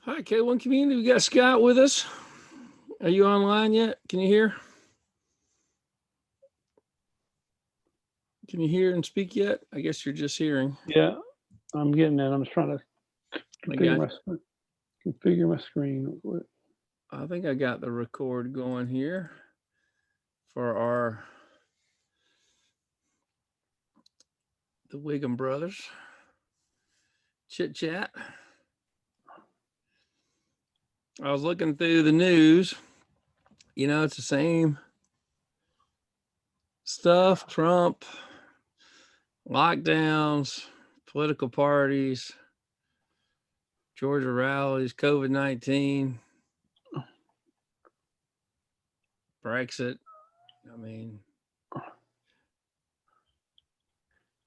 Hi, K1 community. We got Scott with us. Are you online yet? Can you hear? Can you hear and speak yet? I guess you're just hearing. Yeah, I'm getting that. I'm just trying to I got. configure my screen. I think I got the record going here for the Wiggum brothers chit chat. I was looking through the news. You know, it's the same stuff. Trump, lockdowns, political parties, Georgia rallies, COVID-19, Brexit. I mean,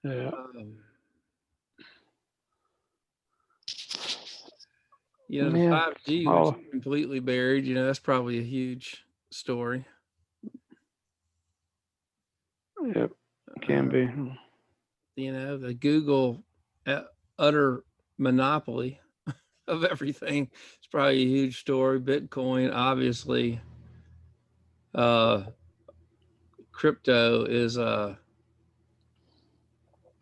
Yeah. You know, the Yeah. 5G, which is completely buried, you know, that's probably a huge story. Yep, can be. You know, the Google utter monopoly of everything. It's probably a huge story. Bitcoin, obviously, crypto is a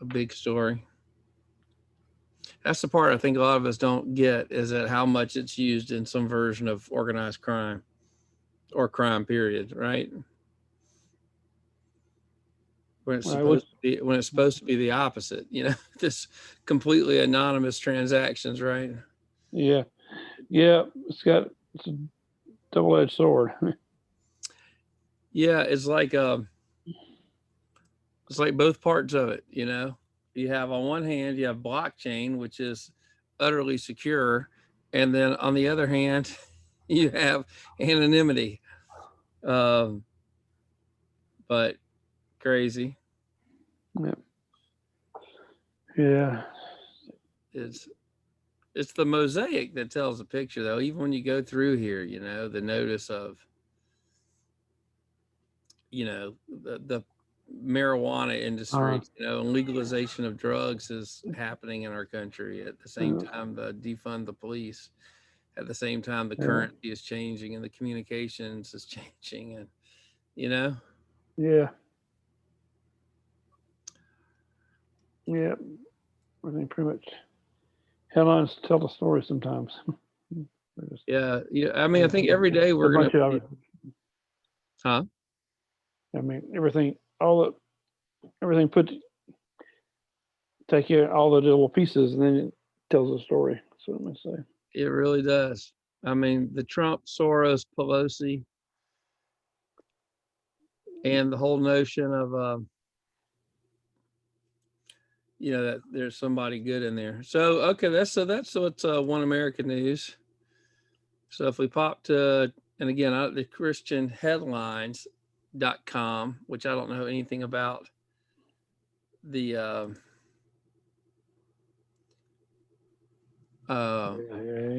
big story. That's the part I think a lot of us don't get, is that how much it's used in some version of organized crime or crime period, right? When it's supposed to be the opposite, you know, this completely anonymous transactions, right? Yeah. It's a double-edged sword. Yeah, it's like both parts of it, you know. You have, on one hand, you have blockchain, which is utterly secure, and then on the other hand, you have anonymity. But crazy. Yep. Yeah. It's the mosaic that tells the picture, though. Even when you go through here, you know, the notice of, you know, the marijuana industry, you know, and legalization of drugs is happening in our country. At the same time, the defund the police. At the same time, the currency is changing and the communications is changing, and you know. Yeah. Yeah. I think pretty much headlines tell the story sometimes. Yeah. I mean, I think every day we're going to. Huh? I mean, everything put, take all the little pieces, and then it tells a story. That's what I'm going to say. It really does. I mean, the Trump, Soros, Pelosi, and the whole notion of, you know, that there's somebody good in there. So, okay, that's what's One American News. So if we pop to, and again, the Christian Headlines.com, which I don't know anything about the, you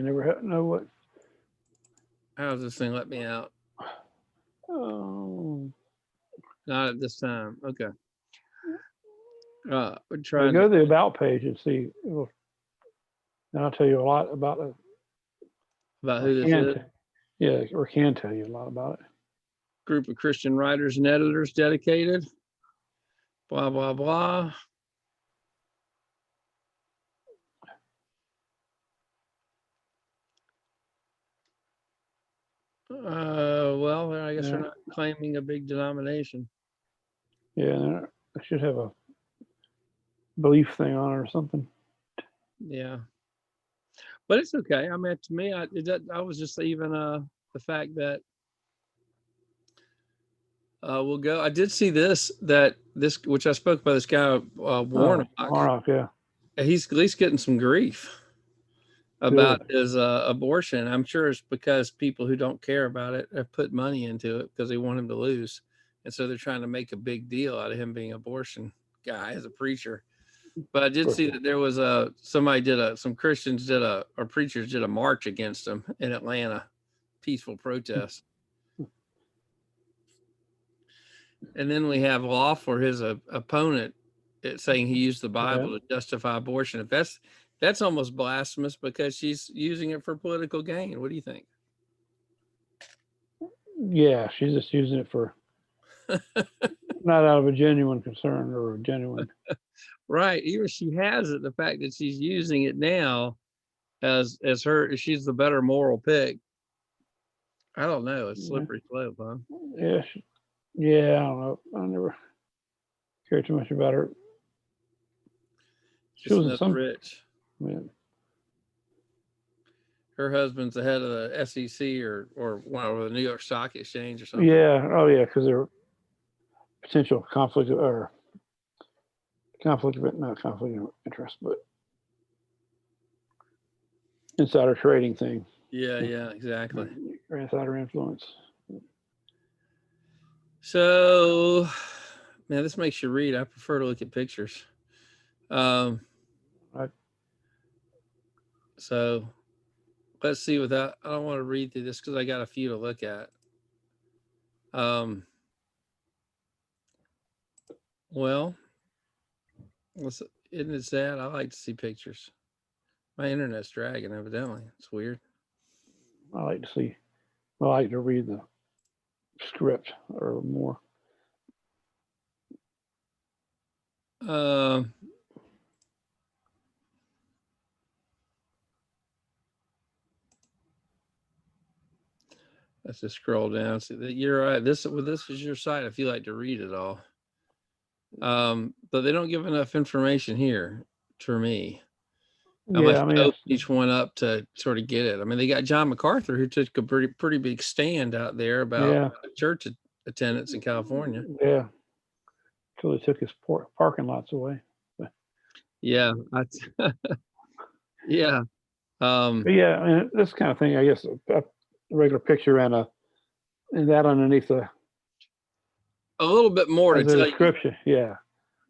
never know what. How does this thing let me out? Oh. Not at this time. Okay. We're trying. Go to the About page and see. And I'll tell you a lot about it. About who this is? Yeah, or can tell you a lot about it. Group of Christian writers and editors dedicated. Blah, blah, blah. Well, I guess they're not claiming a big denomination. Yeah, I should have a belief thing on it or something. Yeah, but it's okay. I mean, to me, I was just even the fact that we'll go. I did see this which I spoke by this guy Warnock. Warnock, yeah. He's at least getting some grief about his abortion. I'm sure it's because people who don't care about it have put money into it because they want him to lose, and so they're trying to make a big deal out of him being an abortion guy as a preacher. But I did see that there was some Christians or preachers did a march against him in Atlanta, peaceful protest. And then we have law for his opponent saying he used the Bible to justify abortion. If that's That's almost blasphemous because she's using it for political gain. What do you think? Yeah, she's just using it for not out of a genuine concern or a genuine. Right. Even she has it. The fact that she's using it now as she's the better moral pick. I don't know. It's Yeah, slippery slope, huh? yeah, yeah. I don't know. I never cared too much about her. She Just was in another some. rich. Yeah, Her husband's the head of the SEC or one of the New York Stock Exchange or something. yeah. Oh, yeah, because there were potential conflict or conflict of not conflict of interest, but insider trading thing. Yeah, exactly. Or insider influence. So, man, this makes you read. I prefer to look at pictures. Um, I, so let's see without, I don't want to read through this because I got a few to look at. Well, isn't it sad? I like to see pictures. My internet's dragging, evidently. It's weird. I like to see. I like to read the script or more. Um, let's just scroll down. See that you're right. This is your site if you like to read it all. But they don't give enough information here for me. I Yeah, must I mean, open each one up to sort of get it. I mean, they got John MacArthur who took a pretty big stand out there about yeah, church attendance in California. yeah. Until they took his parking lots away. Yeah, yeah. But yeah, I mean, this kind of thing, I guess, a regular picture and that underneath the A little bit more to as a tell you. description. Yeah, I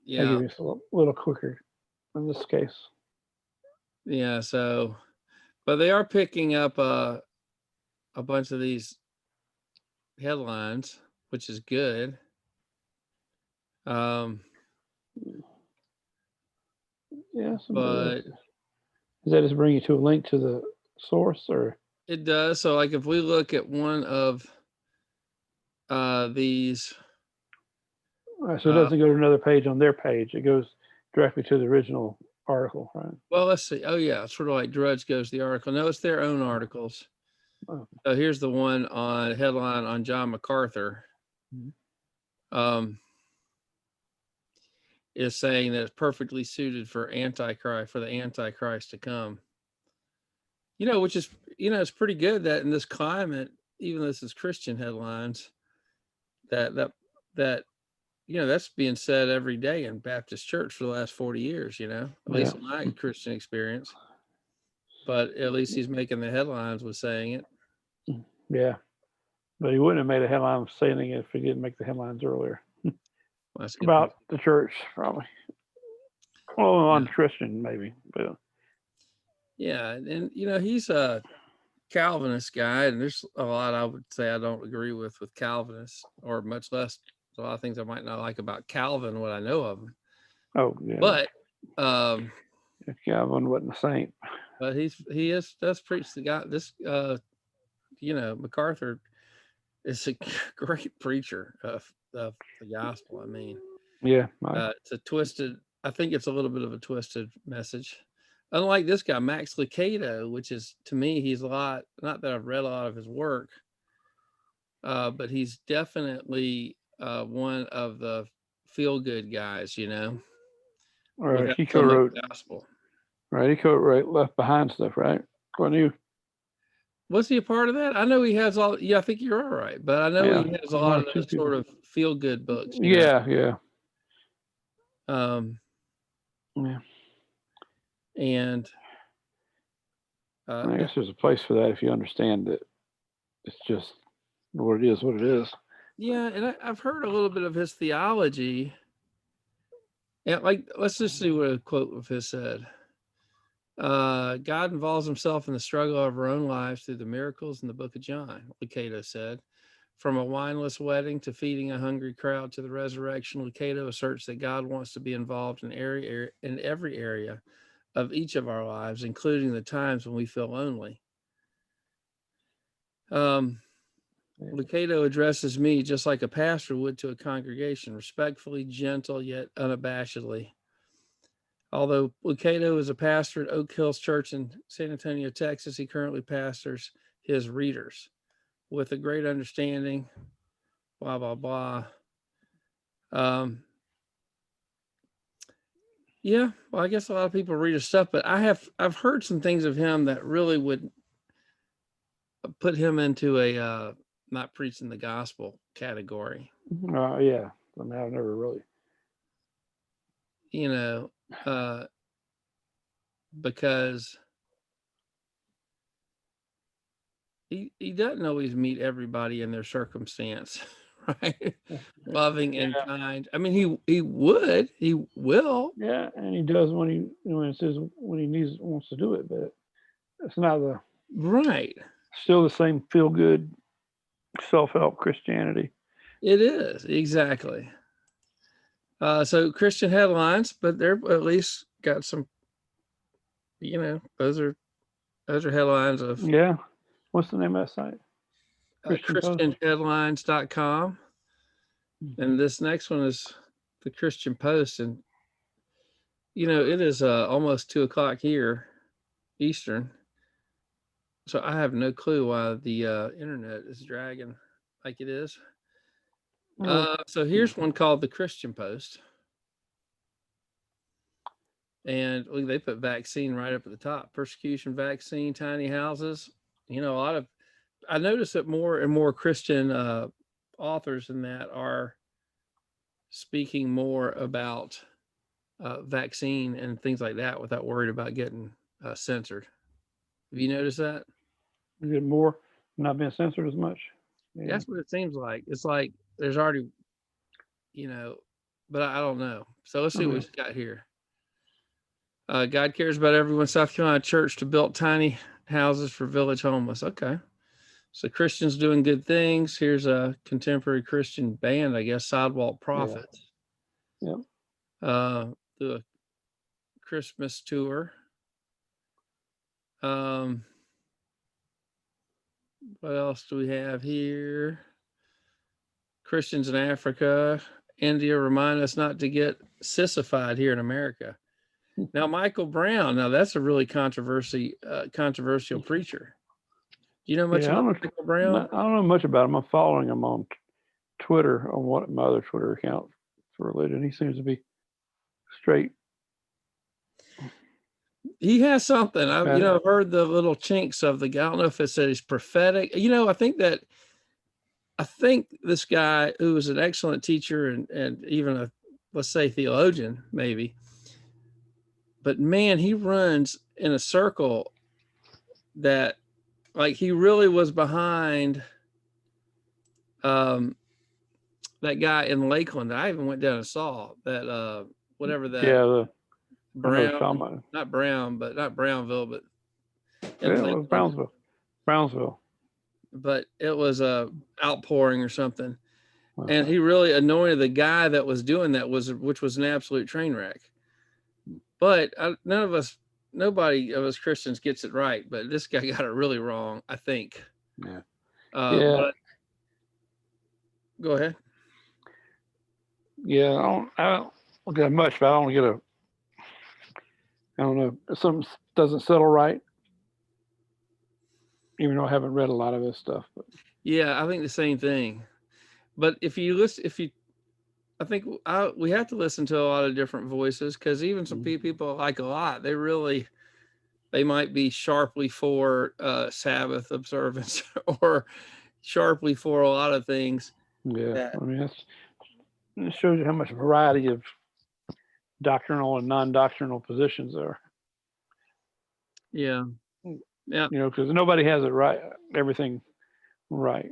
Yeah, give you a little quicker in this case. yeah. So, but they are picking up a bunch of these headlines, which is good. Yeah, But does that just bring you to a link to the source, or it does. So, like, if we look at one of these, so it doesn't go to another page on their page. It goes directly to the original article, right? well, let's see. Oh, yeah, sort of like Drudge goes the article. No, it's their own articles. Oh. So here's the one on headline on John MacArthur. Is saying that it's perfectly suited for the Antichrist to come. Which is, it's pretty good that in this climate, even though this is Christian headlines, that that's being said every day in Baptist church for the last 40 years, at least in my Christian experience. But at least he's making the headlines with saying it. Yeah. But he wouldn't have made a headline saying it if he didn't make the headlines earlier. Well, About the church, probably. Well, on Christian, maybe. But yeah. And, he's a Calvinist guy, and there's a lot I would say I don't agree with Calvinists, or much less a lot of things I might not like about Calvin, what I know of him. Oh, yeah. But if Calvin wasn't a saint. But he does preach the guy. This MacArthur is a great preacher of the gospel. I mean, yeah, it's a twisted. I think it's a little bit of a twisted message. Unlike this guy, Max Lucado, which is, to me, he's a lot. Not that I've read a lot of his work, but he's definitely one of the feel-good guys. Right, he co-wrote gospel. Right, he co-wrote Left Behind stuff, right? Was he a part of that? I know he has all. Yeah, I think you're all right, but I know he has a lot of those sort of feel-good books. Yeah. Yeah. And I guess there's a place for that if you understand that it's just what it is. Yeah, and I've heard a little bit of his theology. And let's just see what a quote of his said. God involves himself in the struggle of our own lives through the miracles in the book of John, Lucado said. From a wineless wedding to feeding a hungry crowd to the resurrection, Lucado asserts that God wants to be involved in every area of each of our lives, including the times when we feel lonely. Lucado addresses me just like a pastor would to a congregation, respectfully, gentle, yet unabashedly. Although Lucado is a pastor at Oak Hills Church in San Antonio, Texas, he currently pastors his readers with a great understanding, blah, blah, blah. Yeah, well, I guess a lot of people read his stuff, but I've heard some things of him that really would put him into a not preaching the gospel category. Yeah. I mean, I've never really. You know, because he doesn't always meet everybody in their circumstance, right? Loving and kind. I mean, he will. Yeah, and he does when it says when he wants to do it, but it's not Right. still the same feel good self help Christianity. It is exactly. So Christian headlines, but they're at least got some. Those are headlines of Yeah. What's the name of that site? ChristianHeadlines.com. And this next one is the Christian Post. And, it is almost 2:00 here, Eastern. So I have no clue why the internet is dragging like it is. So here's one called the Christian Post. And they put vaccine right up at the top. Persecution vaccine, tiny houses. I notice that more and more Christian authors in that are speaking more about vaccine and things like that without worried about getting censored. Have you noticed that? You get more not being censored as much. Yeah. That's what it seems like. It's like there's already, but I don't know. So let's see what we've got here. God cares about everyone. South Carolina church to build tiny houses for village homeless. Okay. So Christians doing good things. Here's a contemporary Christian band, I guess, Sidewalk Prophets. Yeah. The Christmas tour. What else do we have here? Christians in Africa, India remind us not to get sissified here in America. Now, Michael Brown. Now, that's a really controversial preacher. Do you know much about Michael Brown? I don't know much about him. I'm following him on Twitter on my other Twitter account for religion. He seems to be straight. He has something. I've heard the little chinks of the guy. I don't know if it said he's prophetic. I think this guy, who was an excellent teacher and even a, let's say, theologian, maybe. But man, he runs in a circle that, like, he really was behind that guy in Lakeland. I even went down and saw that whatever that. Yeah, the Brown, not Brownville, but it was Brownsville. But it was a outpouring or something, and he really anointed the guy that was doing that which was an absolute train wreck. But nobody of us Christians gets it right. But this guy got it really wrong, I think. Yeah. But go ahead. Yeah, I don't look at much, but I don't know. Something doesn't settle right. Even though I haven't read a lot of this stuff. But. Yeah, I think the same thing. But I think we have to listen to a lot of different voices, because even some people I like a lot, they might be sharply for Sabbath observance or sharply for a lot of things. Yeah, I mean, it shows you how much variety of doctrinal and non-doctrinal positions there are. Yeah. Yeah. Because nobody has it right, everything right.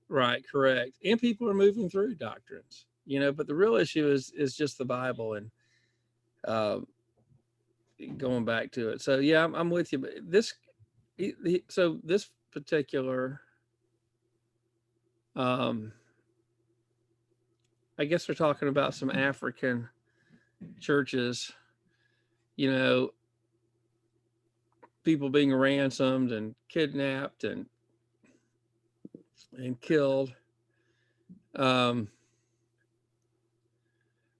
Right, correct. And people are moving through doctrines, but the real issue is just the Bible and going back to it. So yeah, I'm with you. But this particular, I guess we're talking about some African churches, you know, people being ransomed and kidnapped and killed,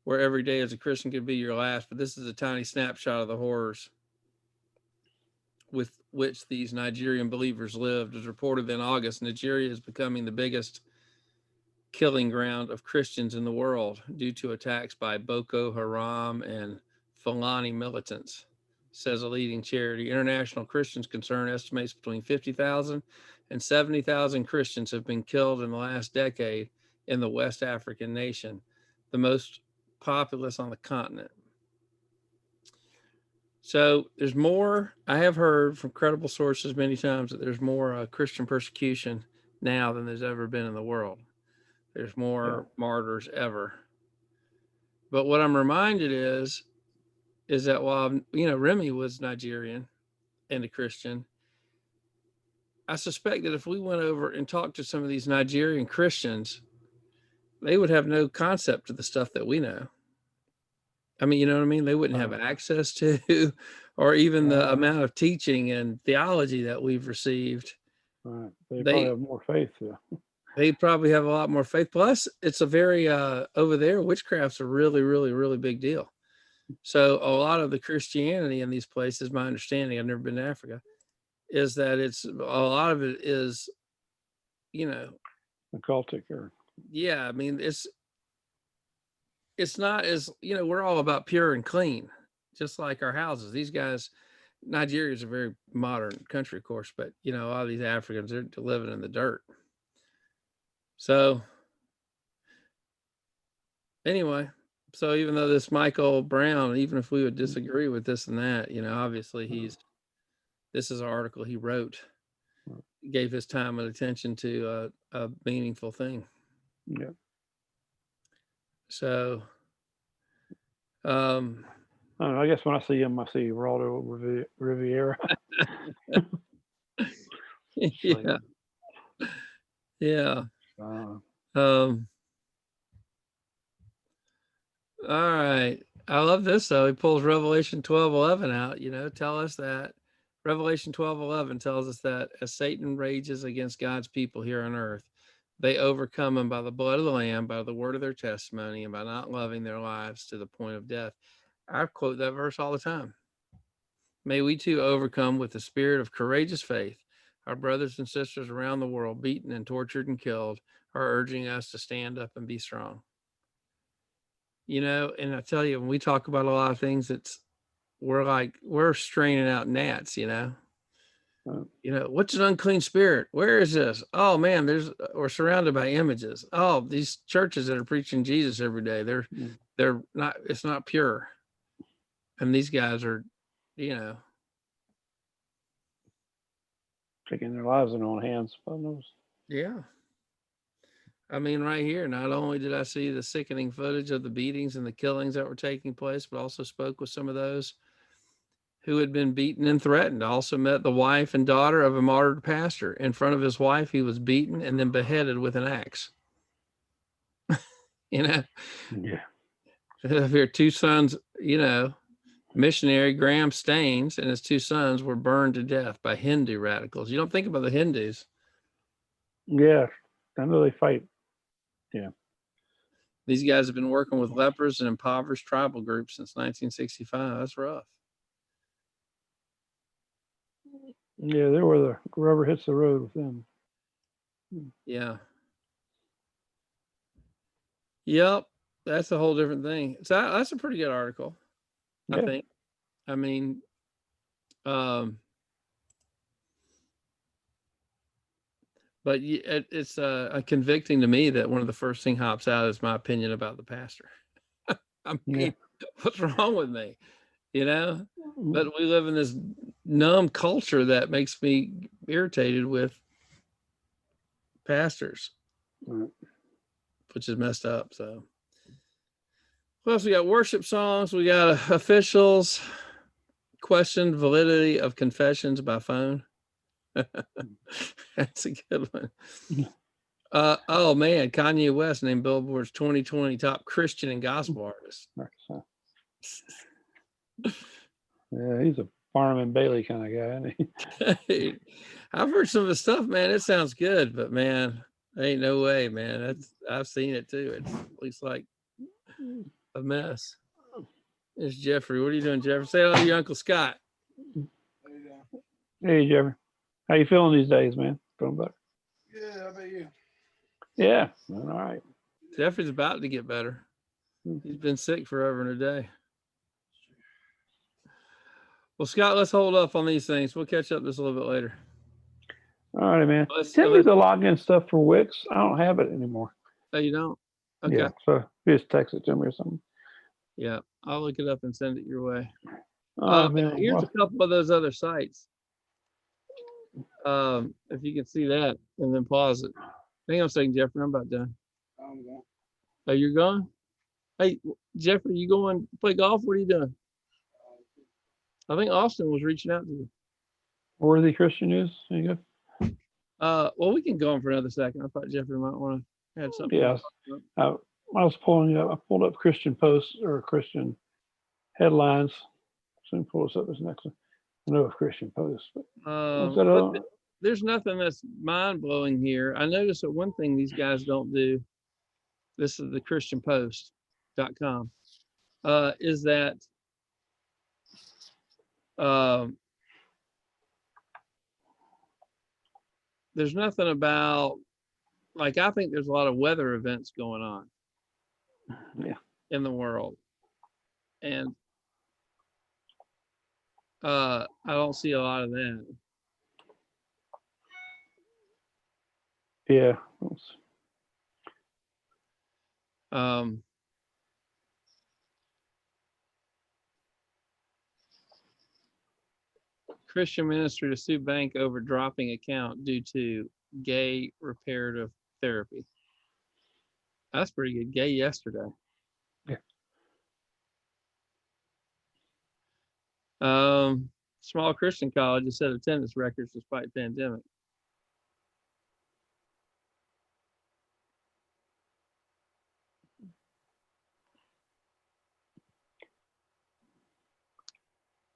where every day as a Christian could be your last. But this is a tiny snapshot of the horrors with which these Nigerian believers lived. As reported in August, Nigeria is becoming the biggest killing ground of Christians in the world due to attacks by Boko Haram and Fulani militants, says a leading charity. International Christians Concern estimates between 50,000 and 70,000 Christians have been killed in the last decade in the West African nation, the most populous on the continent. So there's more. I have heard from credible sources many times that there's more Christian persecution now than there's ever been in the world. There's more martyrs ever. But what I'm reminded is that while, Remy was Nigerian and a Christian, I suspect that if we went over and talked to some of these Nigerian Christians, they would have no concept of the stuff that we know. I mean, you know what I mean? They wouldn't have access to, or even the amount of teaching and theology that we've received. Right. They probably have more faith. Yeah. They probably have a lot more faith. Plus, it's a very, over there, witchcraft's a really, really, really big deal. So a lot of the Christianity in these places, my understanding, I've never been to Africa, is that a lot of it is, occultic or. Yeah. I mean, it's not as, we're all about pure and clean, just like our houses. These guys, Nigeria is a very modern country, of course, but a lot of these Africans are living in the dirt. So anyway, so even though this Michael Brown, even if we would disagree with this and that, obviously this is an article he wrote, gave his time and attention to a meaningful thing. Yeah. So, I guess when I see him, I see Geraldo Riviera. Yeah. Yeah. All right. I love this though. He pulls Revelation 12:11 out, tell us that. Revelation 12:11 tells us that as Satan rages against God's people here on earth, they overcome him by the blood of the Lamb, by the word of their testimony, and by not loving their lives to the point of death. I quote that verse all the time. May we too overcome with the spirit of courageous faith. Our brothers and sisters around the world, beaten and tortured and killed, are urging us to stand up and be strong. And I tell you, when we talk about a lot of things, we're straining out gnats, what's an unclean spirit? Where is this? Oh man, we're surrounded by images. Oh, these churches that are preaching Jesus every day, they're not, it's not pure. And these guys are, taking their lives in their own hands. Yeah. I mean, right here, not only did I see the sickening footage of the beatings and the killings that were taking place, but also spoke with some of those who had been beaten and threatened. I also met the wife and daughter of a martyred pastor. In front of his wife, he was beaten and then beheaded with an axe. Yeah. Here, two sons, missionary Graham Staines and his two sons were burned to death by Hindu radicals. You don't think about the Hindus. Yeah. I know they fight. Yeah. These guys have been working with lepers and impoverished tribal groups since 1965. That's rough. Yeah, they're where the rubber hits the road with them. Yeah. Yep. That's a whole different thing. So that's a pretty good article, I think. I mean, but it's convicting to me that one of the first thing hops out is my opinion about the pastor. I mean, what's wrong with me? But we live in this numb culture that makes me irritated with pastors, which is messed up. So, what else we got? Worship songs. We got officials questioned validity of confessions by phone. That's a good one. Oh man, Kanye West named Billboard's 2020 top Christian and gospel artist. Yeah, he's a Farnham Bailey kind of guy, isn't he? I've heard some of the stuff, man. It sounds good, but man, ain't no way, man. I've seen it too. It looks like a mess. It's Jeffrey. What are you doing, Jeffrey? Say hello to your Uncle Scott. Hey, Jeffrey. How you feeling these days, man? Feeling better? Yeah, how about you? Yeah, all right. Jeffrey's about to get better. He's been sick forever and a day. Well, Scott, let's hold up on these things. We'll catch up this a little bit later. All right, man. Send me the login stuff for Wix. I don't have it anymore. Oh, you don't? Okay. Yeah, so just text it to me or something. Yeah, I'll look it up and send it your way. Man, here's a couple of those other sites. If you can see that, and then pause it. Hang on a second, Jeffrey. I'm about done. I'm going. Oh, you're going? Hey, Jeffrey, you going to play golf? What are you doing? I think Austin was reaching out to you. Worthy Christian News. There you go. Well, we can go on for another second. I thought Jeffrey might want to add something. Yeah, I was pulling up. I pulled up Christian Posts or Christian Headlines. Soon pull us up this next one. I know of Christian Posts. But there's nothing that's mind blowing here. I noticed that one thing these guys don't do. This is the ChristianPost.com. Is that there's nothing about, like, I think there's a lot of weather events going on in the world. And I don't see a lot of that. Yeah. Christian ministry to sue bank over dropping account due to gay reparative therapy. That's pretty good. Gay yesterday. Yeah. Small Christian college has set attendance records despite pandemic.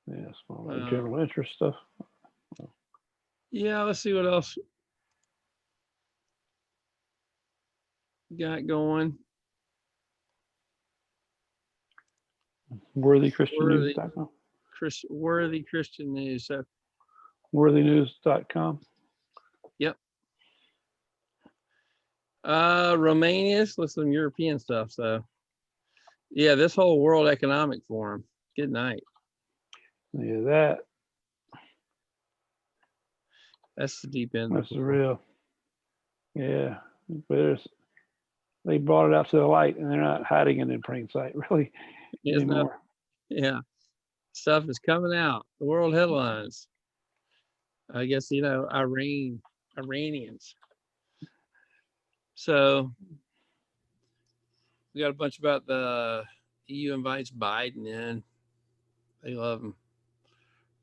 Yeah, small general interest stuff. Yeah, let's see what else got going. WorthyChristianNews.com. Worthy Christian News. So, WorthyNews.com. Yep. Romania's with some European stuff. So, yeah, this whole World Economic Forum. Good night. Yeah, that's the deep end. That's the real. Yeah, but they brought it out to the light, and they're not hiding it in plain sight, really, anymore. Yeah, stuff is coming out. The world headlines. I guess, Iranians. So we got a bunch about the EU invites Biden in. They love him.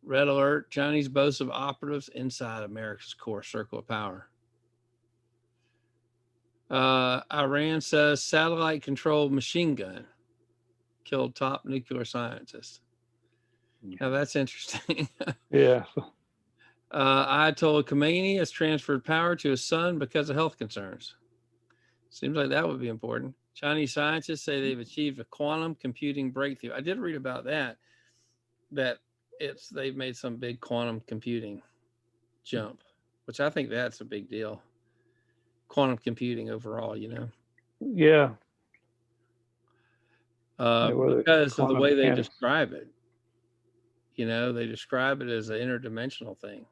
Red alert, Chinese boasts of operatives inside America's core circle of power. Iran says satellite-controlled machine gun killed top nuclear scientist. Now that's interesting. Yeah. Ayatollah Khomeini has transferred power to his son because of health concerns. Seems like that would be important. Chinese scientists say they've achieved a quantum computing breakthrough. I did read about that they've made some big quantum computing jump, which I think that's a big deal. Quantum computing overall, Yeah. Because of the way they describe it. They describe it as an interdimensional thing.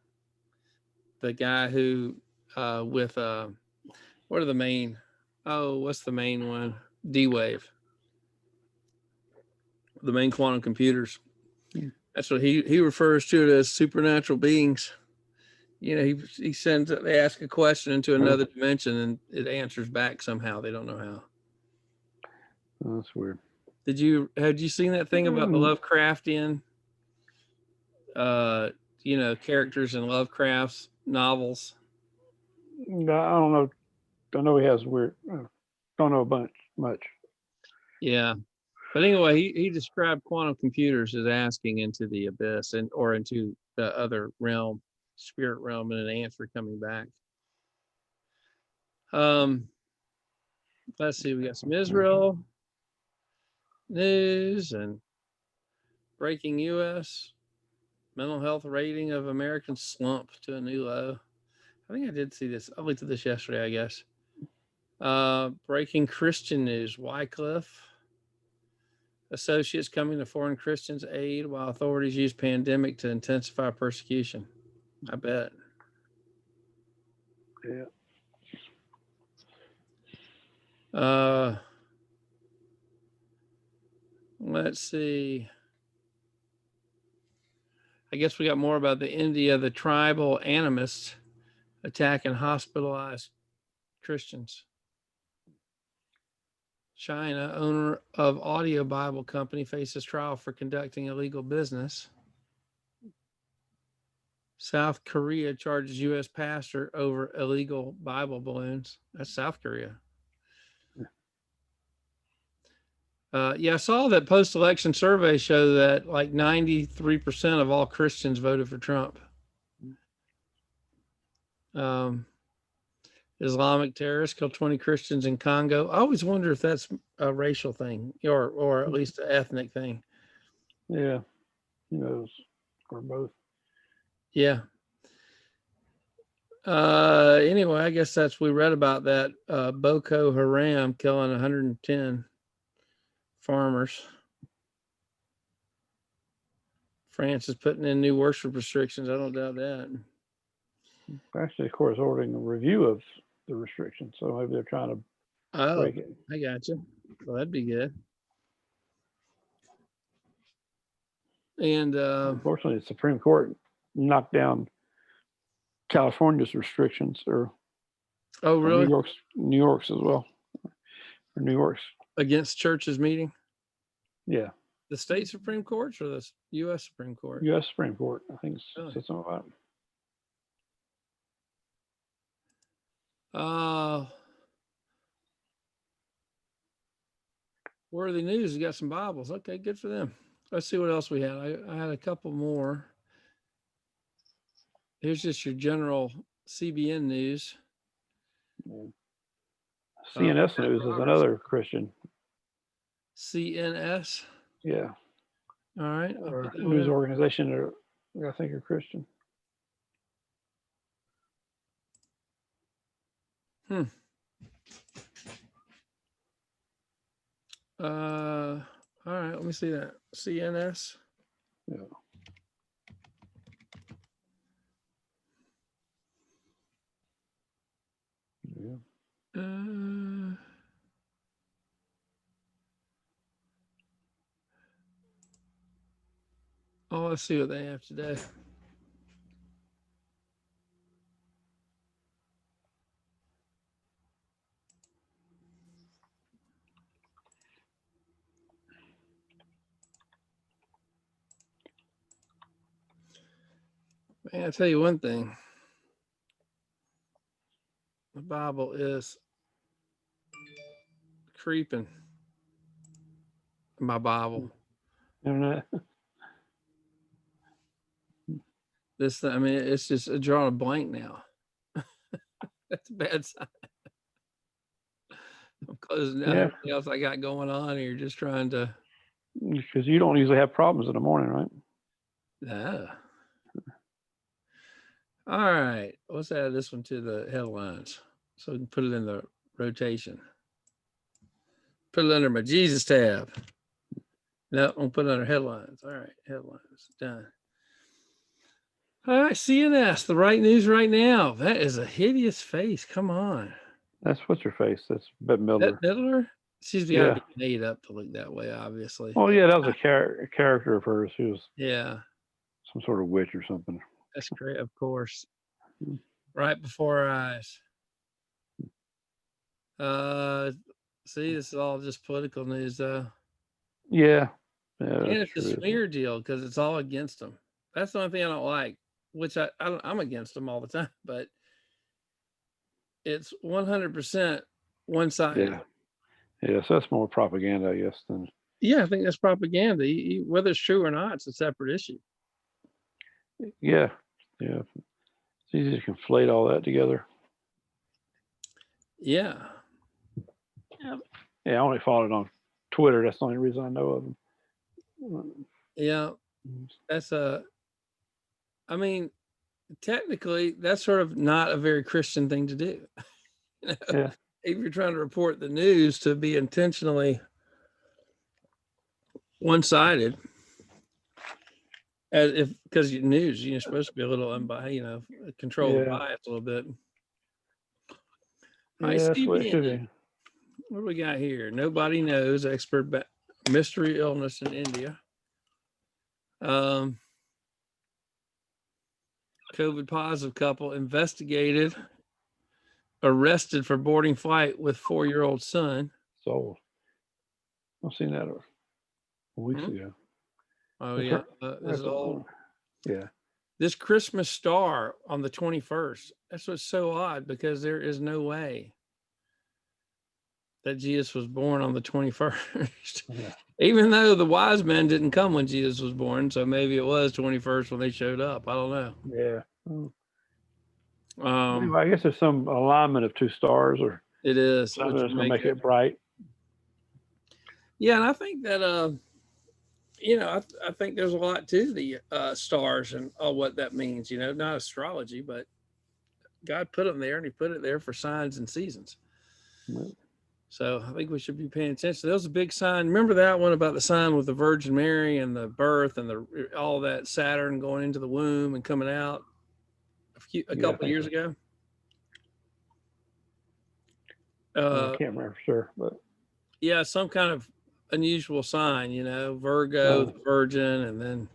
The guy who what's the main one? D-Wave. The main quantum computers. That's what he refers to it as supernatural beings. He sends it, they ask a question into another dimension and it answers back somehow. They don't know how. Oh, that's weird. Had you seen that thing about the Lovecraftian characters in Lovecraft's novels? No, I don't know. I know he has weird. Don't know much. Yeah, But anyway, he described quantum computers as asking into the abyss or into the other realm, spirit realm, and an answer coming back. Let's see, we got some Israel news and breaking U.S. mental health rating of Americans slump to a new low. I think I did see this. I looked at this yesterday, I guess. Breaking Christian news. Wycliffe associates coming to foreign Christians' aid while authorities use pandemic to intensify persecution. I bet. Yeah. Let's see. I guess we got more about the tribal animists attacking hospitalized Christians. China, owner of Audio Bible Company, faces trial for conducting illegal business. South Korea charges U.S. pastor over illegal Bible balloons. That's South Korea. Yeah, I saw that post-election survey show that like 93% of all Christians voted for Trump. Islamic terrorists killed 20 Christians in Congo. I always wonder if that's a racial thing or at least an ethnic thing. Yeah. Who knows? Or both. Yeah. Anyway, I guess we read about that. Boko Haram killing 110 farmers. France is putting in new worship restrictions. I don't doubt that. Actually, of course, ordering a review of the restrictions. So maybe they're trying to break it. I got you. Well, that'd be good. And unfortunately, the Supreme Court knocked down California's restrictions, or really? New York's as well, or New York's against churches meeting. Yeah, the state Supreme Courts or the U.S. Supreme Court? U.S. Supreme Court, I think, Really? said something about it. Worthy News has got some Bibles. Okay, good for them. Let's see what else we had. I had a couple more. Here's just your general CBN news. Yeah. CNS News is another Christian. CNS? Yeah. All right. Or news organization that I think are Christian. All right, let me see that. CNS. Yeah. Yeah. Oh, let's see what they have today. Man, I'll tell you one thing. The Bible is creeping. My Bible. Internet. This, I mean, it's just drawing a blank now. That's a bad sign. I'm closing down everything else I got going on, and you're just trying to. Because you don't usually have problems in the morning, right? Yeah. All right. Let's add this one to the headlines so we can put it in the rotation. Put it under my Jesus tab. No, I'll put it under headlines. All right. Headlines. Done. All right. CNS, the right news right now. That is a hideous face. Come on. That's what's her face. That's Bette Midler. Bette Midler? She's got to be made up to look that way, obviously. Oh, yeah. That was a character of hers. She was some sort of witch or something. That's great, of course. Right before our eyes. See, this is all just political news, though. Yeah. And it's a smear deal because it's all against them. That's the only thing I don't like, which I'm against them all the time, but it's 100% one-sided. Yeah. Yeah, so that's more propaganda, I guess, than Yeah, I think that's propaganda. Whether it's true or not, it's a separate issue. Yeah, yeah. It's easy to conflate all that together. Yeah. Yeah, I only follow it on Twitter. That's the only reason I know of them. Yeah. That's I mean, technically, that's sort of not a very Christian thing to do. You know? Yeah. If you're trying to report the news to be intentionally one-sided, as if because your news, you're supposed to be a little unbiased, control the Yeah. bias a little bit. Yeah, Hi, that's what it should Stevie. be. What do we got here? Nobody knows. Expert mystery illness in India. COVID positive couple investigated, arrested for boarding flight with 4-year-old son. So I've seen that weeks ago. Oh, That's yeah. right. This is old. Yeah. This Christmas star on the 21st. That's what's so odd, because there is no way that Jesus was born on the 21st. Yeah. Even though the wise men didn't come when Jesus was born, so maybe it was 21st when they showed up. I don't know. Yeah. Anyway, I guess there's some alignment of two stars or It is. something that's going to make it bright. Yeah, and I think that I think there's a lot to the stars and all what that means. Not astrology, but God put them there, and He put it there for signs and seasons. Right. So I think we should be paying attention. There was a big sign. Remember that one about the sign with the Virgin Mary and the birth and all that Saturn going into the womb and coming out a couple of years ago? I can't remember for sure, but yeah, some kind of unusual sign. Virgo, the Virgin, and then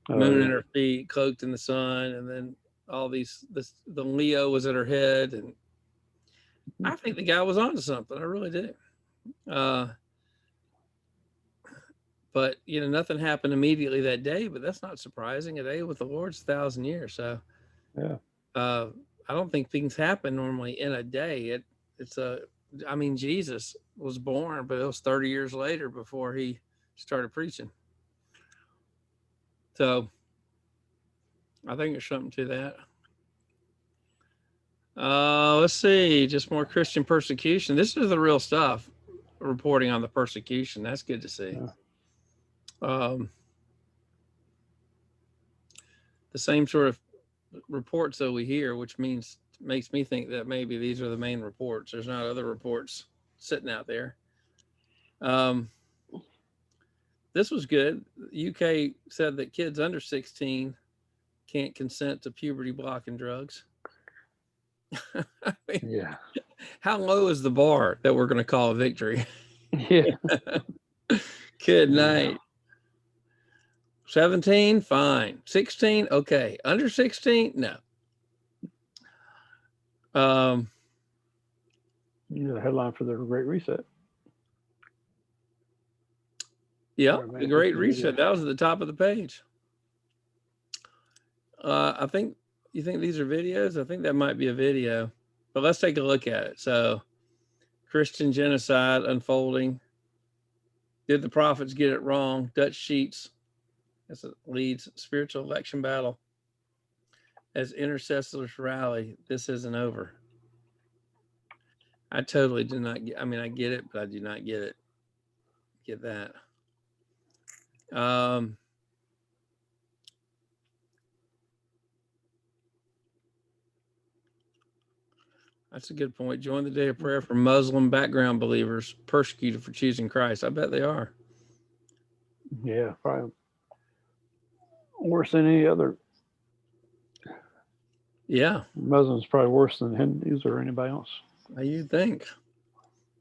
moon in her feet, cloaked in the sun, and then all these. The Leo was at her head, and I think the guy was onto something. I really do. But nothing happened immediately that day. But that's not surprising. A day with the Lord's 1,000 years. So yeah. I don't think things happen normally in a day. Jesus was born, but it was 30 years later before He started preaching. So I think there's something to that. Let's see. Just more Christian persecution. This is the real stuff. Reporting on the persecution. That's good to see. Yeah. The same sort of reports that we hear, which makes me think that maybe these are the main reports. There's not other reports sitting out there. This was good. UK said that kids under 16 can't consent to puberty blocking drugs. Yeah. How low is the bar that we're going to call a victory? Yeah. Good night. 17, fine. 16, okay. Under 16, no. The headline for the Great Reset. Yeah, the Great Reset. That was at the top of the page. I think you think these are videos. I think that might be a video, but let's take a look at it. So, Christian genocide unfolding. Did the prophets get it wrong? Dutch sheets. As it leads spiritual election battle. As intercessors rally, this isn't over. I totally do not get. I get it, but I do not get it. Get that. That's a good point. Join the day of prayer for Muslim background believers persecuted for choosing Christ. I bet they are. Yeah, probably worse than any other. Yeah. Muslims probably worse than Hindus or anybody else. You'd think.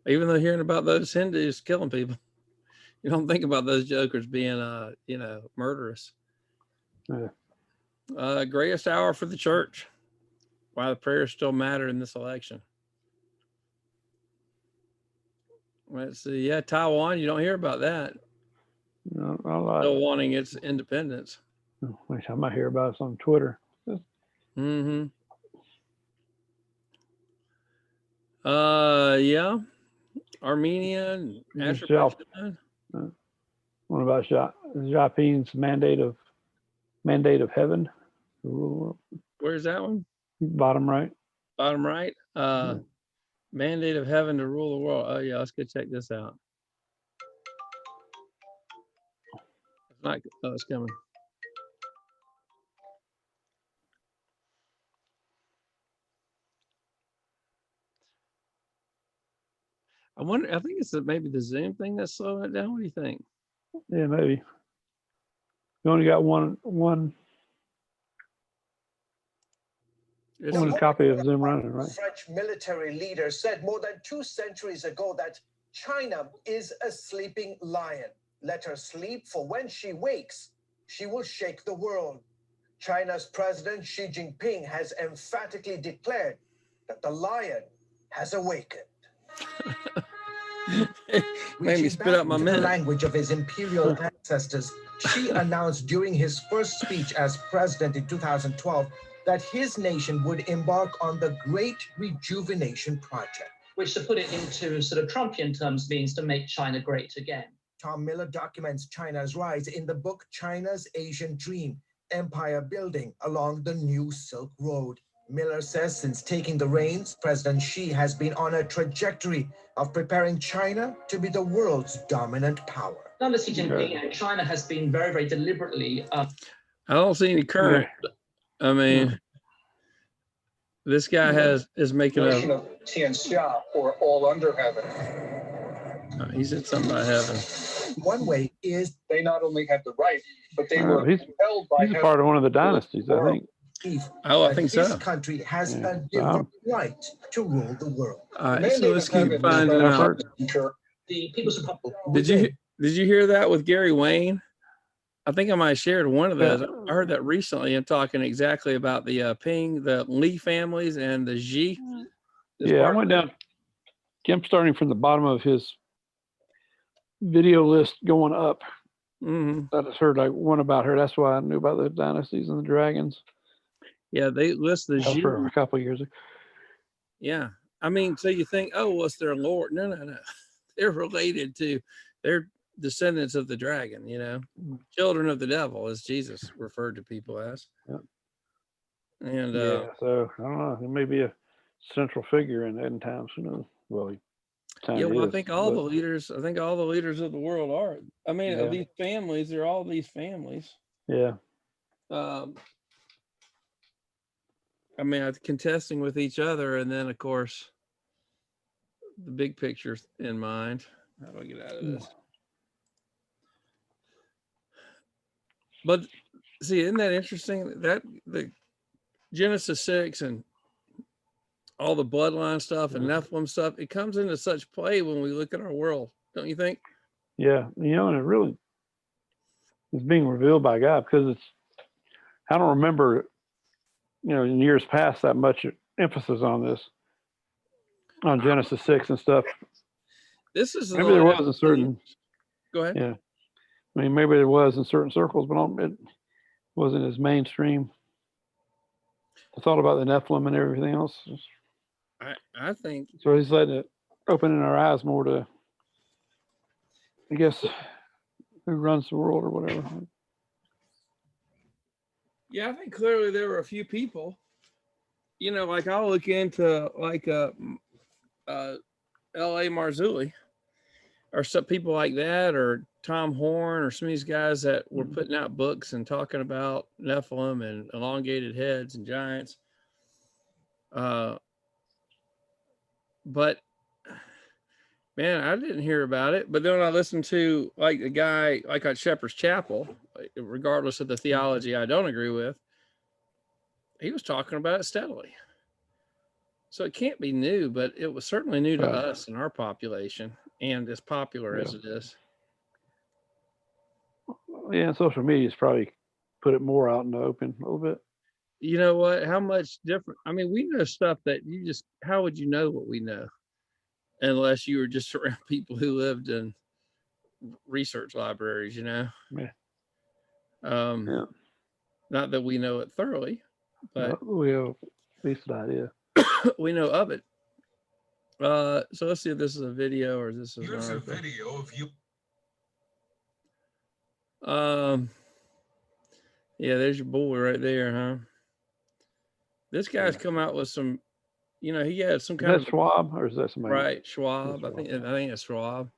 Even though hearing about those Hindus killing people, you don't think about those jokers being, murderous. Yeah. Greatest hour for the church. Why the prayers still matter in this election. Let's see. Yeah, Taiwan, you don't hear about that. No, still wanting its independence. I might hear about it on Twitter. Mm-hmm. Yeah. Armenia and Azerbaijan. What about Xiaoping's mandate of heaven to rule the world? Where's that one? Bottom right. Bottom right. Mandate of heaven to rule the world. Oh yeah, let's go check this out. It's not. Oh, it's coming. I wonder. I think it's maybe the Zoom thing that's slowing it down. What do you think? Yeah, maybe. You only got one copy of Zoom running, right? French military leader said more than 2 centuries ago that China is a sleeping lion. Let her sleep, for when she wakes, she will shake the world. China's President Xi Jinping has emphatically declared that the lion has awakened. Made me spit out my the minute. language of his imperial ancestors, Xi announced during his first speech as president in 2012 that his nation would embark on the Great Rejuvenation Project. Which, to put it into sort of Trumpian terms, means to make China great again. Tom Miller documents China's rise in the book China's Asian Dream, Empire Building Along the New Silk Road. Miller says since taking the reins, President Xi has been on a trajectory of preparing China to be the world's dominant power. Under Xi Jinping, China has been very, very deliberately... I don't see any current. I mean, this guy is making Notion of Tianxia, or all under heaven. He said something about heaven. One way is They not only had the right, but they were held by He's a part of one of the dynasties, I think. Oh, I think so. This country has a divine right to rule the world. All right, so let's keep finding out. The People's Republic. Did you hear that with Gary Wayne? I think I might have shared one of those. I heard that recently and talking exactly about the Ping, the Li families, and the Xi. Yeah, I went down. I'm starting from the bottom of his video list going up. I just heard like one about her. That's why I knew about the dynasties and the dragons. Yeah, they list the Xi for a couple of years ago. Yeah, I mean, so you think, oh, what's their lord? No. They're related to. They're descendants of the dragon, you know, children of the devil, as Jesus referred to people as. Yeah. And so I don't know. He may be a central figure in end times. Who knows? Well, I think all the leaders. I think all the leaders of the world are. I mean, of these families, they're all these families. Yeah. I mean, contesting with each other, and then of course, the big picture in mind. How do I get out of this? But see, isn't that interesting? That the Genesis 6 and all the bloodline stuff and Nephilim stuff, it comes into such play when we look at our world, don't you think? Yeah, you know, and it really is being revealed by God, because I don't remember, you know, in years past that much emphasis on this, on Genesis 6 and stuff. This is maybe there was a certain. Go ahead. Yeah, I mean, maybe there was in certain circles, but it wasn't as mainstream. I thought about the Nephilim and everything else. I think so. He's letting it opening our eyes more to, I guess, who runs the world or whatever. Yeah, I think clearly there were a few people. You know, like I'll look into like L.A. Marzulli, or some people like that, or Tom Horn, or some of these guys that were putting out books and talking about Nephilim and elongated heads and giants. But man, I didn't hear about it. But then when I listened to like the guy, like at Shepherd's Chapel, regardless of the theology I don't agree with, he was talking about it steadily. So it can't be new, but it was certainly new to us and our population, and as popular as it is. Yeah, social media's probably put it more out in the open a little bit. You know what? How much different? I mean, we know stuff that how would you know what we know? Unless you were just around people who lived in research libraries, you know? Yeah. Not that we know it thoroughly, but we have at least an idea. We know of it. So let's see if this is a video or this is Here's a video of you. Um, yeah, there's your boy right there, huh? This guy's come out with some, he had some Is kind that of Schwab or is that somebody? right Schwab. That's I Schwab. think it's Schwab.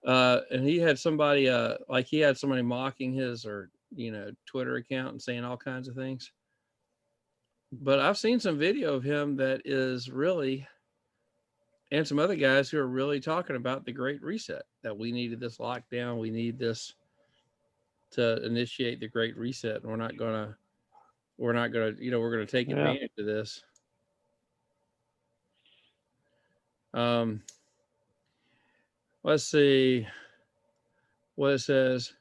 And he had somebody mocking his or Twitter account and saying all kinds of things. But I've seen some video of him that is really, and some other guys who are really talking about the Great Reset, that we needed this lockdown, we need this to initiate the Great Reset, and we're gonna we're gonna take advantage of this. Let's see what it says.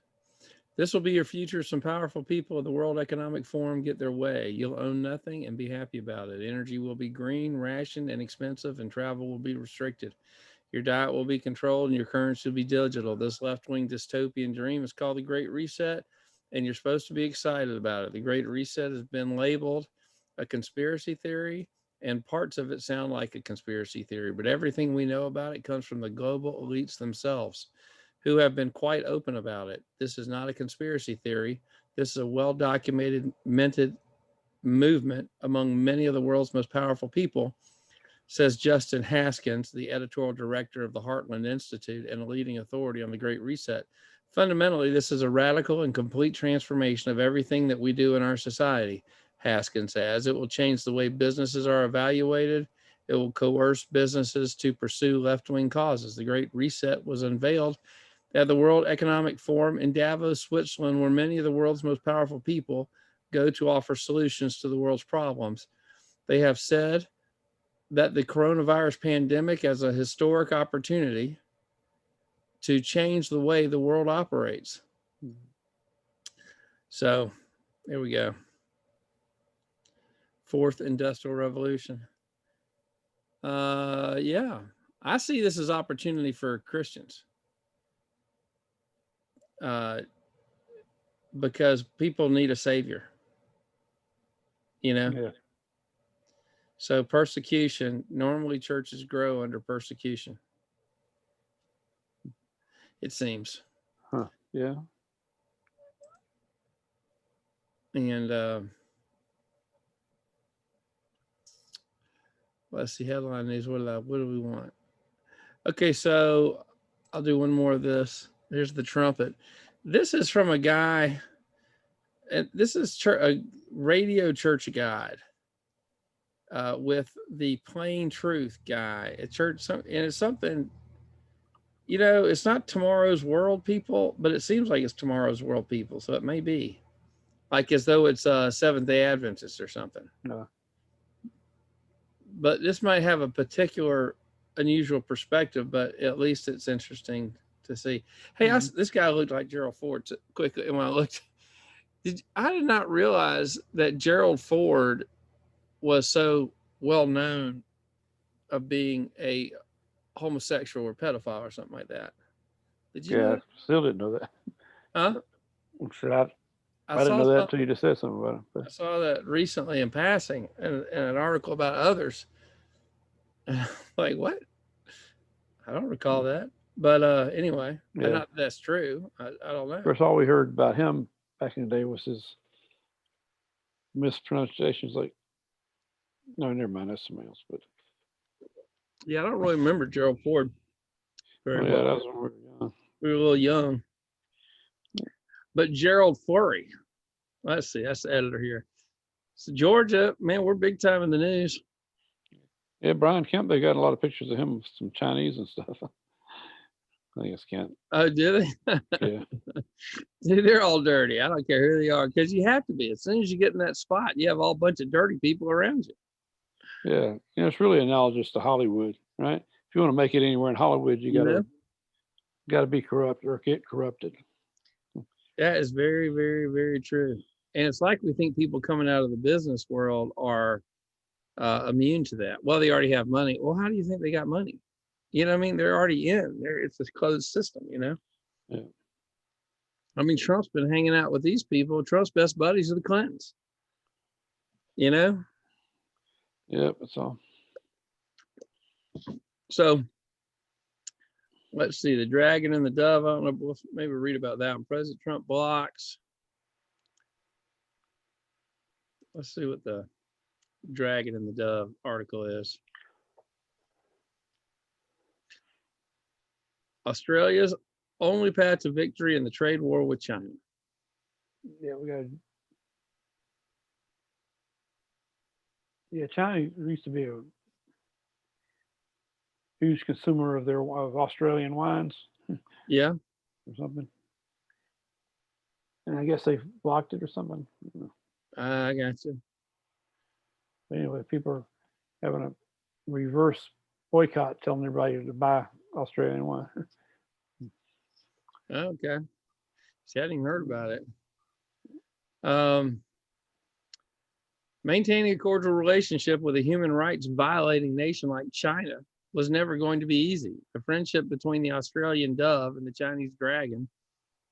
This will be your future. Some powerful people of the World Economic Forum get their way. You'll own nothing and be happy about it. Energy will be green, rationed, and expensive, and travel will be restricted. Your diet will be controlled, and your currency will be digital. This left-wing dystopian dream is called the Great Reset, and you're supposed to be excited about it. The Great Reset has been labeled a conspiracy theory, and parts of it sound like a conspiracy theory, but everything we know about it comes from the global elites themselves, who have been quite open about it. This is not a conspiracy theory. This is a well-documented movement among many of the world's most powerful people, says Justin Haskins, the editorial director of the Heartland Institute and a leading authority on the Great Reset. Fundamentally, this is a radical and complete transformation of everything that we do in our society, Haskins says. It will change the way businesses are evaluated. It will coerce businesses to pursue left-wing causes. The Great Reset was unveiled at the World Economic Forum in Davos, Switzerland, where many of the world's most powerful people go to offer solutions to the world's problems. They have said that the coronavirus pandemic has a historic opportunity to change the way the world operates. So there we go. Fourth Industrial Revolution. Yeah, I see this as opportunity for Christians. Because people need a savior, Yeah. So persecution, normally churches grow under persecution, it seems. Huh. Yeah. And let's see, headline news. What do we want? Okay, so I'll do one more of this. Here's the trumpet. This is from a guy, and this is a radio church guide with the Plain Truth guy at church. And it's something, it's not Tomorrow's World people, but it seems like it's Tomorrow's World people. So it may be like as though it's Seventh-day Adventist or something. No. But this might have a particular unusual perspective, but at least it's interesting to see. Hey, this guy looked like Gerald Ford quickly. And when I looked, I did not realize that Gerald Ford was so well known of being a homosexual or pedophile or something like that. Did you know? I still didn't know that. Huh? I didn't know that until you just said something about it. But I saw that recently in passing in an article about others. Like, what? I don't recall that. But anyway, not that's true. I don't know. Of course, all we heard about him back in the day was his mispronunciations. Like, no, never mind. That's somebody else. But yeah, I don't really remember Gerald Ford very well. That was when we were young. We were a little young. But Gerald Flurry, let's see, that's the editor here. So Georgia, man, we're big time in the news. Yeah, Brian Kemp, they got a lot of pictures of him with some Chinese and stuff. I think it's Kemp. Oh, do they? Yeah. Dude, they're all dirty. I don't care who they are, because you have to be. As soon as you get in that spot, you have all bunch of dirty people around you. Yeah, it's really analogous to Hollywood, right? If you want to make it anywhere in Hollywood, you gotta be corrupt or get corrupted. That is very, very, very true. And it's like we think people coming out of the business world are immune to that. Well, they already have money. Well, how do you think they got money? You know what I mean? They're already in there. It's a closed system, Yeah. I mean, Trump's been hanging out with these people. Trump's best buddies are the Clintons. Yeah, that's all. So Let's see, the dragon and the dove. I don't know. We'll maybe read about that one. President Trump blocks. Let's see what the dragon and the dove article is. Australia's only path to victory in the trade war with China. Yeah, we got. Yeah, China used to be a huge consumer of of Australian wines Yeah. or something, and I guess they blocked it or something. I got you. But anyway, people are having a reverse boycott, telling everybody to buy Australian wine. Okay. See, I hadn't even heard about it. Maintaining a cordial relationship with a human rights violating nation like China was never going to be easy. The friendship between the Australian dove and the Chinese dragon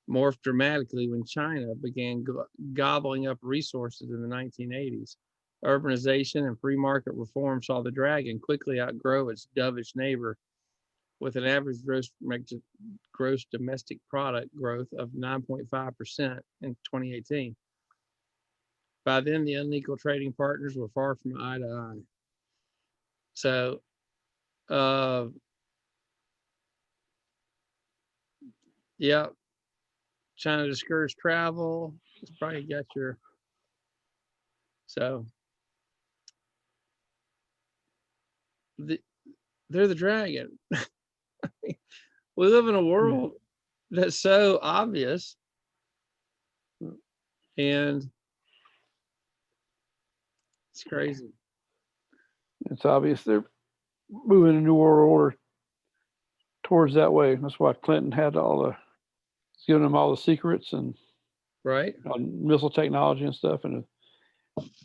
morphed dramatically when China began gobbling up resources in the 1980s. Urbanization and free market reform saw the dragon quickly outgrow its dovish neighbor, with an average gross domestic product growth of 9.5% in 2018. By then, the unequal trading partners were far from eye to eye. So, yeah, China discouraged travel. It's probably got your. So, they're the dragon. We live in a world that's so obvious, and it's crazy. It's obvious they're moving a new world order towards that way. That's why Clinton had giving them all the secrets and Right? on missile technology and stuff. And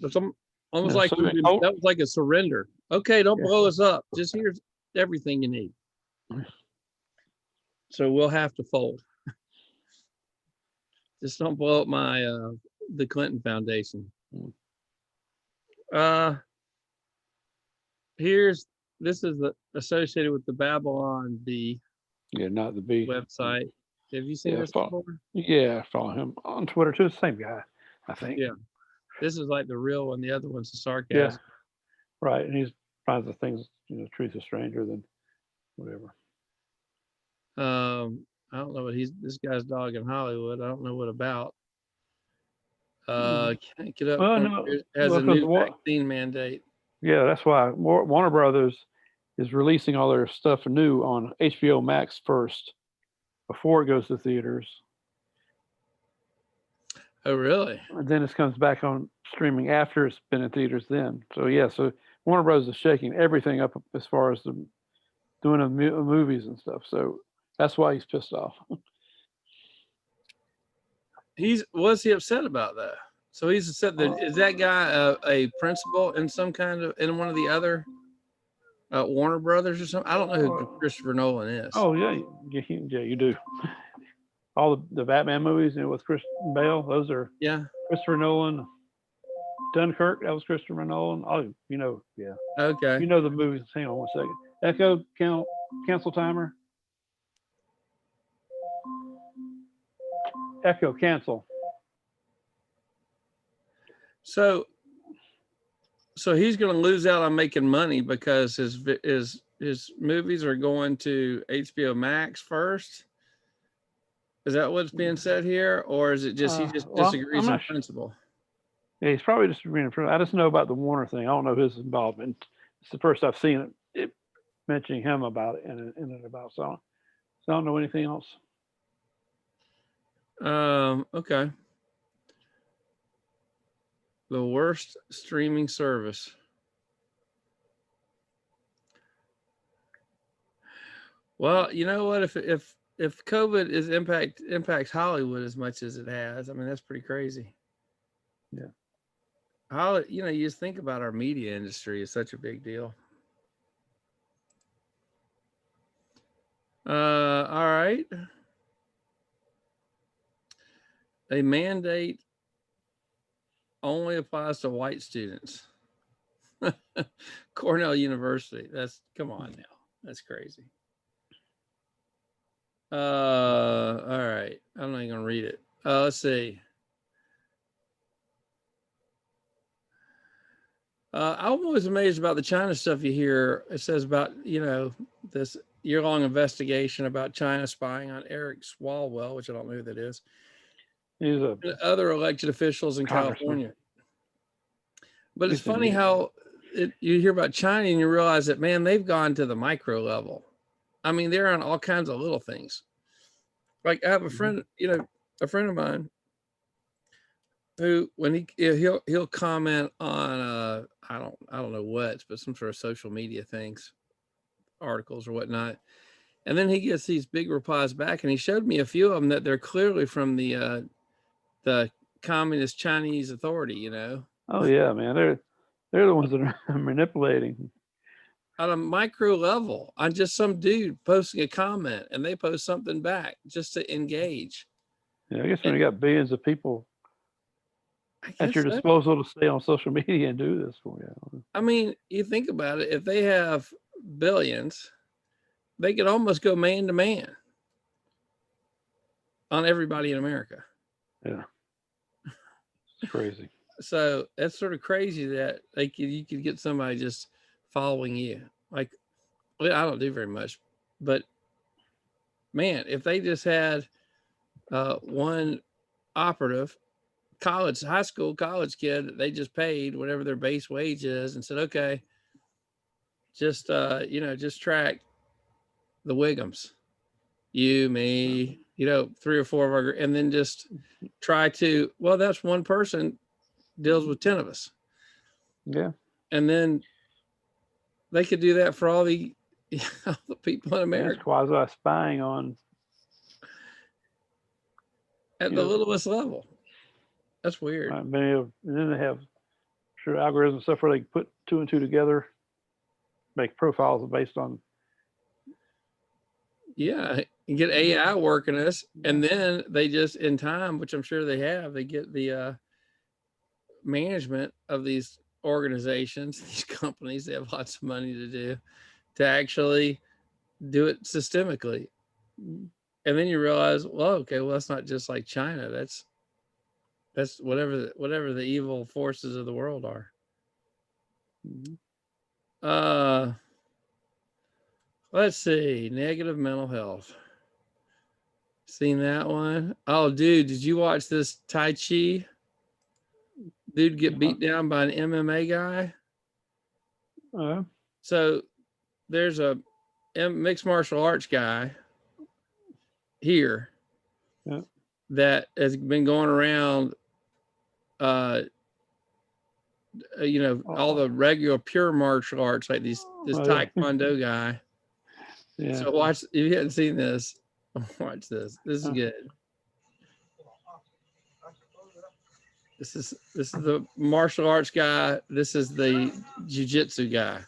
It's almost Yeah, like so that was like a surrender. Okay, don't blow us up. Just here's everything you need. So we'll have to fold. Just don't blow up my the Clinton Foundation. This is associated with the Babylon Bee yeah, not the B website. Have you seen this follow, before? Yeah, I follow him on Twitter too. The same guy, I think. Yeah. This is like the real one. The other one's the sarcasm. Yeah, right. And he's finds the things, truth is stranger than whatever. I don't know what this guy's dog in Hollywood. I don't know what about. Can't get up. It has a new vaccine mandate. Yeah, that's why Warner Brothers is releasing all their stuff new on HBO Max first before it goes to theaters. Oh, really? And then it comes back on streaming after it's been in theaters then. So yeah, so Warner Bros. Is shaking everything up as far as the doing of movies and stuff. So that's why he's pissed off. Was he upset about that? So he's upset that is that guy a principal in in one of the other Warner Brothers or something? I don't know who Christopher Nolan is. Oh yeah, you do. All the Batman movies, with Christian Bale, those are Christopher Nolan. Dunkirk, that was Christopher Nolan. Oh, yeah. Okay. You know the movies. Hang on one second. Echo, cancel timer. Echo, cancel. So he's going to lose out on making money because his movies are going to HBO Max first. Is that what's being said here, or is it just he just disagrees in principle? Yeah, he's probably disagreeing in principle. I just know about the Warner thing. I don't know his involvement. It's the first I've seen it mentioning him about it in it about. So I don't know anything else. Okay. The worst streaming service. Well, you know what? If COVID impacts Hollywood as much as it has, I mean, that's pretty crazy. Yeah. You just think about our media industry is such a big deal. All right. A mandate only applies to white students. Cornell University. Come on now. That's crazy. All right. I'm not even gonna read it. Let's see. I'm always amazed about the China stuff you hear. It says about, this year-long investigation about China spying on Eric Swalwell, which I don't know who that is, He's a and other elected officials in congressman. California. But it's He's an funny idiot. how you hear about China and you realize that, man, they've gone to the micro level. I mean, they're on all kinds of little things. Like I have a friend, a friend of mine who, when he'll comment on I don't know what, but some sort of social media things, articles or whatnot, and then he gets these big replies back, and he showed me a few of them that they're clearly from the Communist Chinese Authority, Oh yeah, man. They're the ones that are manipulating. on a micro level, on just some dude posting a comment, and they post something back just to engage. Yeah, I guess when you got billions of people at your So. disposal to stay on social media and do this for you. I mean, you think about it, if they have billions, they could almost go man to man on everybody in America. Yeah. It's crazy. So that's sort of crazy that you could get somebody just following you. Like, I don't do very much, but man, if they just had one operative high school, college kid that they just paid whatever their base wage is and said, okay, just track the Wiggums, you, me, 3 or 4 of our, and then just try to, well, that's one person deals with 10 of us. Yeah. And then they could do that for all the, all the people in America. It's quasi spying on at the littlest level. That's weird. And then they have algorithms stuff where they put 2 and 2 together, make profiles based on. Yeah, you get AI working us, and then they just, in time, which I'm sure they get the management of these organizations, these companies. They have lots of money to do, to actually do it systemically. And then you realize, well, okay, well, that's not just like China. That's whatever the evil forces of the world are. Let's see. Negative mental health. Seen that one? Oh, dude, did you watch this Tai Chi dude get beat down by an MMA guy? So there's a mixed martial arts guy here that has been going around all the regular pure martial arts, like this Taekwondo guy. Yeah. So watch, if you haven't seen this, watch this. This is good. This is the martial arts guy. This is the jiu-jitsu guy.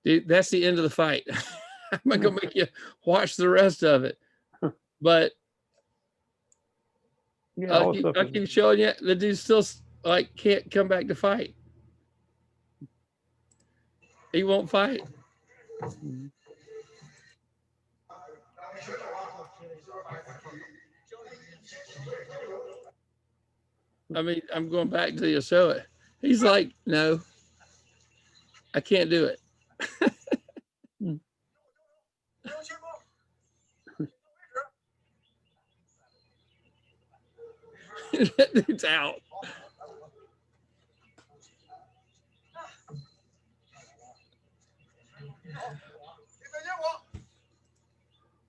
Dude, that's the end of the fight. I'm not gonna make you watch the rest of it, but I keep showing you the dude still can't come back to fight. He won't fight. I mean, I'm going back to you, show it. He's like, no, I can't do it. That dude's out.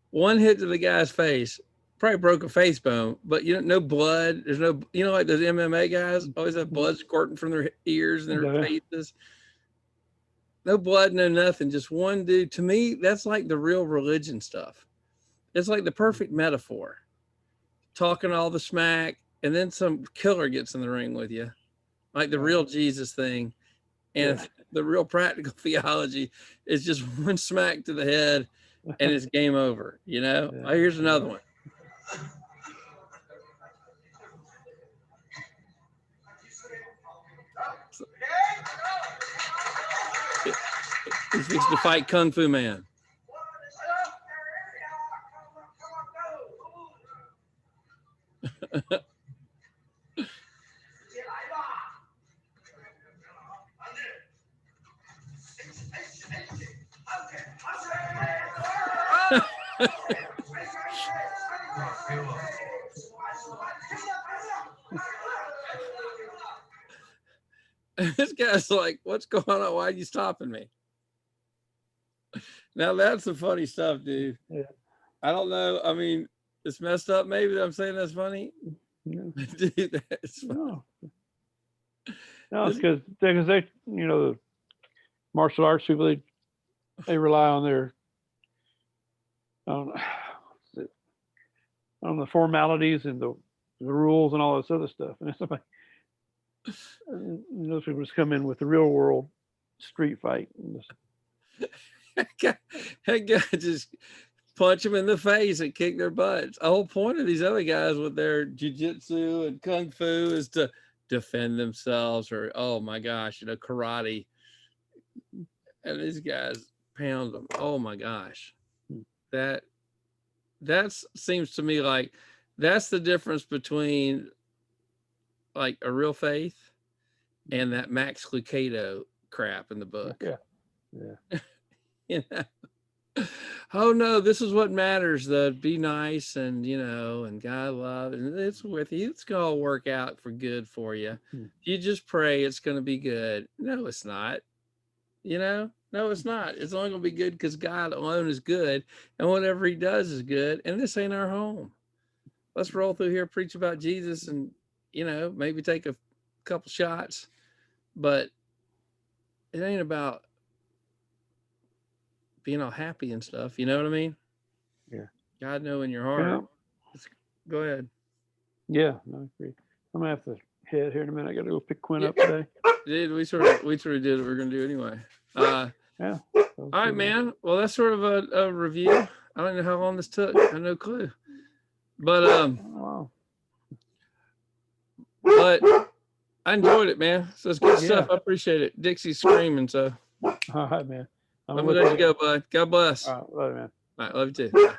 One hit to the guy's face, probably broke a face bone, but no blood. There's no, like those MMA guys always have blood squirting from their ears and their faces. No blood, no nothing. Just one dude. To me, that's like the real religion stuff. It's like the perfect metaphor. Talking all the smack, and then some killer gets in the ring with you, like the real Jesus thing. And the real practical theology is just one smack to the head, and it's game over, you know? Yeah. Oh, here's another one. He's fixing to fight Kung Fu Man. This guy's like, what's going on? Why are you stopping me? Now that's the funny stuff, dude. Yeah. I don't know. I mean, it's messed up. Maybe that I'm saying that's funny. Yeah. Dude, that's funny. No, it's because they, you know, the martial arts people, they rely on their, on the formalities and the rules and all this other stuff. And it's like, those people just come in with the real world street fight. And That guy just punch them in the face and kick their butts. The whole point of these other guys with their jiu-jitsu and kung fu is to defend themselves, or, oh my gosh, you know, karate. And these guys pound them. Oh my gosh. That seems to me like that's the difference between like a real faith and that Max Lucado crap in the book. Yeah. Yeah. You know? Oh no, this is what matters, the be nice and, you know, and God love, and it's with you. It's gonna all work out for good for you. You just pray it's gonna be good. No, it's not. You know, no, it's not. It's only gonna be good because God alone is good, and whatever he does is good. And this ain't our home. Let's roll through here, preach about Jesus, and, you know, maybe take a couple shots, but it ain't about being all happy and stuff. You know what I mean? Yeah. God know in your heart. Go ahead. Yeah, no, I agree. I'm gonna have to head here in a minute. I gotta go pick Quinn up today. Dude, we sort of did what we're gonna do anyway. Yeah. All right, man. Well, that's sort of a review. I don't know how long this took. I have no clue. But Wow. but I enjoyed it, man. So it's good stuff. Yeah. I appreciate it. Dixie's screaming, so All right, man. I'm gonna let you go, bud. God bless. All right, love you, man. All right, love you too. Bye.